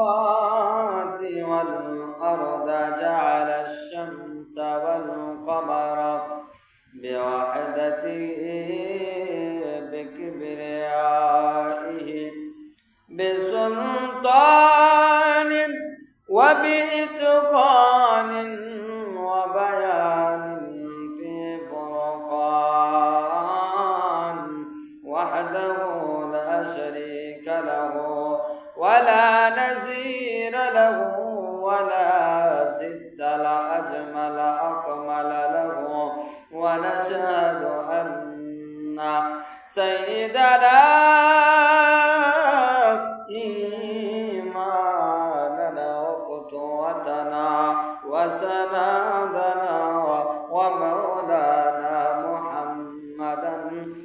السماوات والأرض جعل الشمس والقمر بوحدته بكبريائه بسلطان وبإتقان وبيان في فرقان وحده لا شريك له ولا نزير له ولا زد لا أجمل أكمل له ونشهد أن سيدنا إيماننا وقدوتنا وسندنا ومولانا محمدا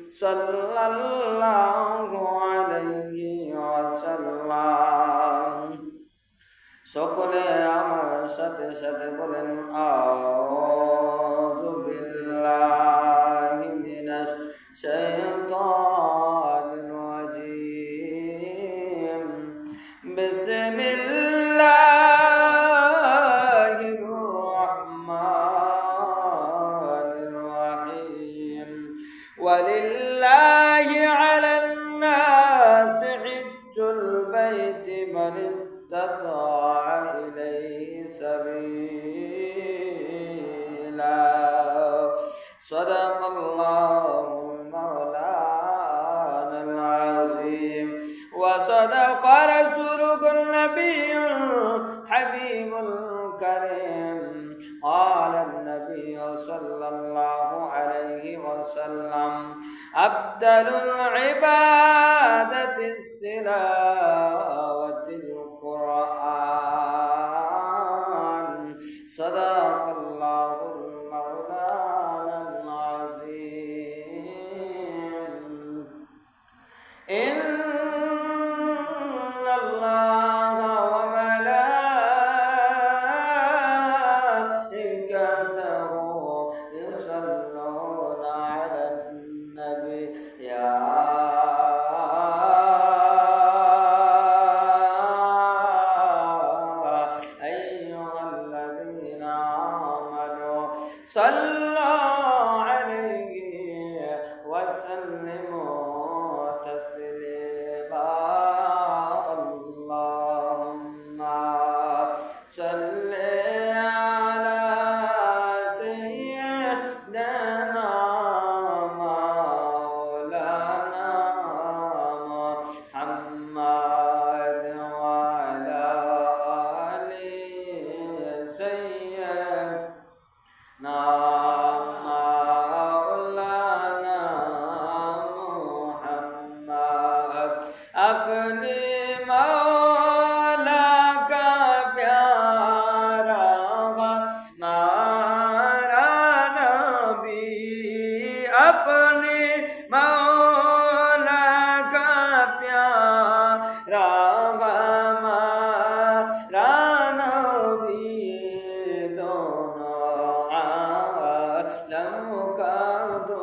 صلى الله عليه وسلم সকলে আমার সাথে সাথে বলেন আউযু বিল্লাহি মিনাশ শাইতানির রাজীম বিসমিল্লাহির রহমানির রহিম ওয়ালিল্লাহি আলান নাসি হিজ্জুল বাইতি মান استطاع إليه سبيلا صدق الله مولانا العظيم وصدق رسوله النبي الحبيب الكريم قال النبي صلى الله عليه وسلم أفضل العبادة التلاوة القرآن صدق الله المولانا العظيم إن الله وملائكته يصلون على النبي يا صلوا عليه وسلموا تسليما اللهم صل على سيدنا مولانا محمد وعلى آل سيدنا مولانا محمد अपने मौला का प्यारा हमारा नबी अपने मौला का प्यारा हमारा नबी दोनों आलम का दो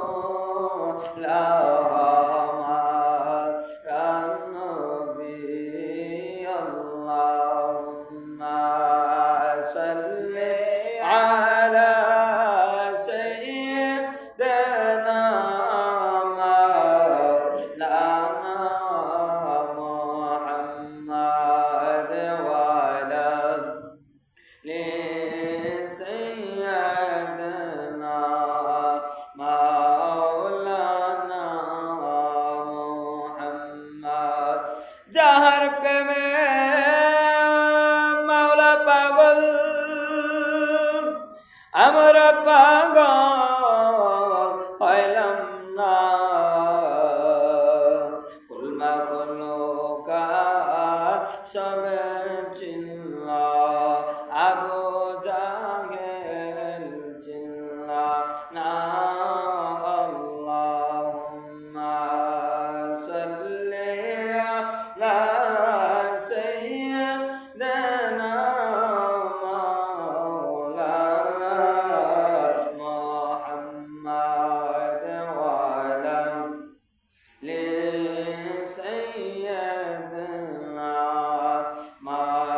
जहर पे में मौला पागल আমরা পাগল হইলাম না খুলমা খুলুকা সবে চিল্লা আবু জাহেল চিল্লা না আল্লাহুম্মা সাল্লি আলা সাইয়্যিদিনা ما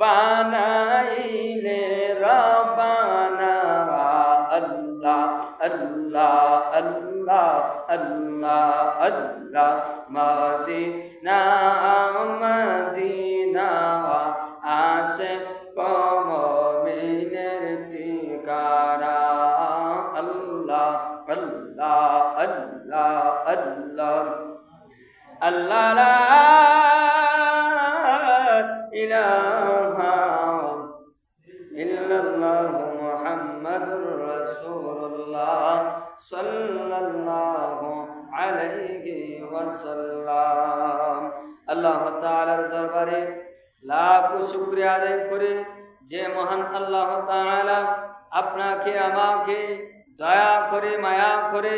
বানাইলে রবানা আল্লাহ আল্লাহ আল্লাহ আল্লাহ আল্লাহ মদিনা মদিনা আশিক মুমিনের ঠিকানা আল্লাহ আল্লাহ আল্লাহ আল্লাহ আল্লাহ লা ইলাহা ইল্লাল্লাহ মুহাম্মাদুর রাসূলুল্লাহ সাল্লাল্লাহু আলাইহি ওয়াসাল্লাম। আল্লাহ তাআলার দরবারে লাখ শুকরিয়া আদায় করে যে মহান আল্লাহ তাআলা আপনাকে আমাকে দয়া করে মায়া করে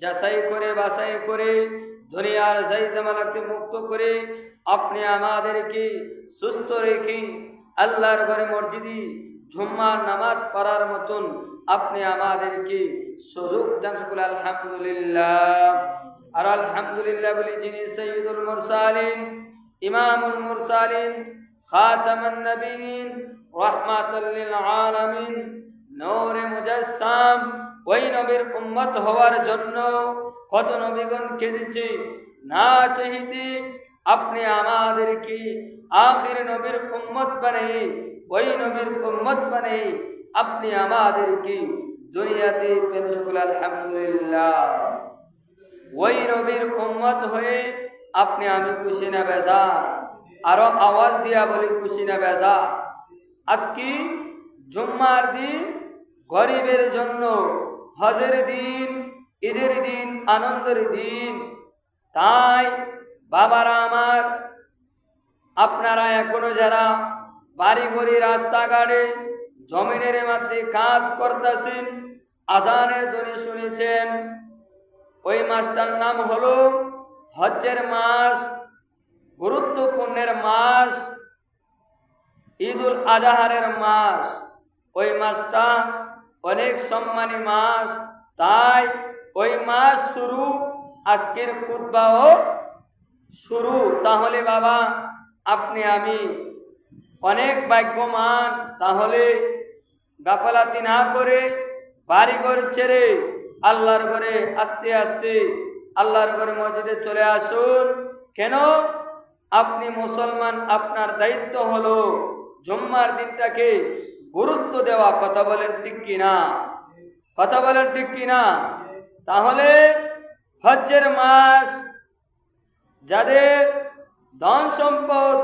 যাচাই করে বাছাই করে দুনিয়ার জাই জামালাকে মুক্ত করে আপনি আমাদেরকে সুস্থ রেখে আল্লাহর ঘরে মসজিদে জুম্মার নামাজ পড়ার মতন আপনি আমাদেরকে সুযোগ দান। সকল আলহামদুলিল্লাহ। আর আলহামদুলিল্লাহ বলি যিনি সাইয়্যিদুল মুরসালিন ইমামুল মুরসালিন খাতামুন নবিয়্যিন রাহমাতুল লিল আলামিন নূরে মুজাসসাম ওই নবীর উম্মত হওয়ার জন্য কত নবীগণ কেঁদেছে না চাইতে আপনি আমাদেরকে আখির নবীর উম্মত বানিয়ে ওই নবীর উম্মত বানিয়ে আপনি আমাদেরকে দুনিয়াতে পেশ করলেন। আলহামদুলিল্লাহ। ওই নবীর উম্মত হয়ে আপনি আমি খুশি না বেজার? আরো আওয়াজ দিয়া বলি খুশি না বেজার? আজকে জুম্মার দিন গরিবের জন্য, হজের দিন, ঈদের দিন, আনন্দের দিন। তাই বাবারা আমার, আপনারা এখনো যারা বাড়ি ঘড়ি রাস্তাঘাটে জমিনের মধ্যে কাজ করতেছেন, আজানের ধ্বনি শুনেছেন, ওই মাসটার নাম হলো হজ্জের মাস, গুরুত্বপূর্ণের মাস, ঈদুল আজহারের মাস। ওই মাসটা অনেক সম্মানী মাস। তাই ওই মাস শুরু, আজকের খুতবাও শুরু। তাহলে বাবা আপনি আমি অনেক ভাগ্যবান। তাহলে গাফলাতি না করে বাড়িঘর ছেড়ে আল্লাহর ঘরে আস্তে আস্তে আল্লাহর ঘরে মসজিদে চলে আসুন। কেন? আপনি মুসলমান, আপনার দায়িত্ব হলো জুম্মার দিনটাকে গুরুত্ব দেওয়া। কথা বলেন ঠিক কিনা? কথা বলেন ঠিক কিনা? তাহলে হজ্জের মাস, যাদের ধন সম্পদ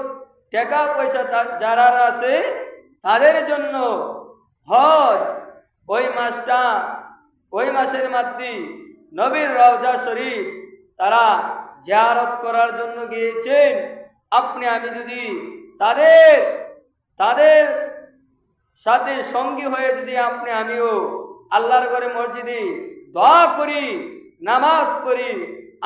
টাকা পয়সা যারা আছে তাদের জন্য হজ, ওই মাসটা, ওই মাসের মধ্যে নবীর রওজা শরীফ তারা জিয়ারত করার জন্য গিয়েছেন। আপনি আমি যদি তাদের সাথে সঙ্গী হয়ে যদি আপনি আমিও আল্লাহর ঘরে মসজিদে দোয়া করি, নামাজ পড়ি,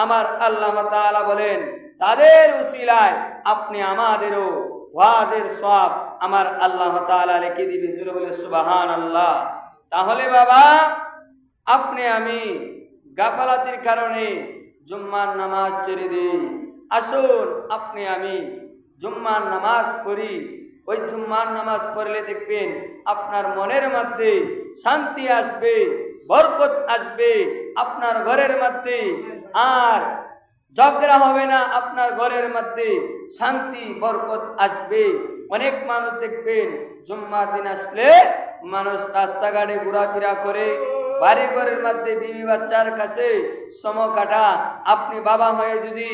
আমার আল্লাহ তাআলা বলেন তাদের উসিলায় আপনি আমাদেরও ওয়াজের সওয়াব আমার আল্লাহ তাআলা লিখে দিবেন। জোরে বলে সুবহানাল্লাহ। তাহলে বাবা আপনি আমি গাফলাতির কারণে জুম্মার নামাজ ছেড়ে দিই। আসুন আপনি আমি জুম্মার নামাজ পড়ি। ওই জুম্মার নামাজ পড়লে দেখবেন আপনার মনের মধ্যে শান্তি আসবে, বরকত আসবে আপনার ঘরের মধ্যে, আর ঝগড়া হবে না, আপনার ঘরের মধ্যে শান্তি বরকত আসবে। অনেক মানুষ দেখবেন জুম্মার দিন আসলে মানুষ রাস্তাঘাটে ঘোরাফেরা করে, বাড়ি ঘরের মধ্যে বিবি বাচ্চার কাছে সময় কাটা। আপনি বাবা হয়ে যদি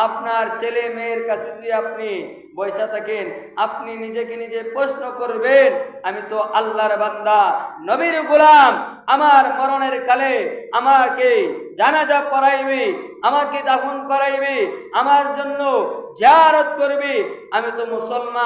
আপনার ছেলে মেয়ের কাছে যদি আপনি বসে থাকেন, আপনি নিজেকে নিজে প্রশ্ন করবেন, আমি তো আল্লাহর বান্দা, নবীর গোলাম, আমার মরণের কালে আমাকে জানাজা পড়াইবে, আমাকে দাফন করাইবে, আমার জন্য জিয়ারত করবে, আমি তো মুসলমান।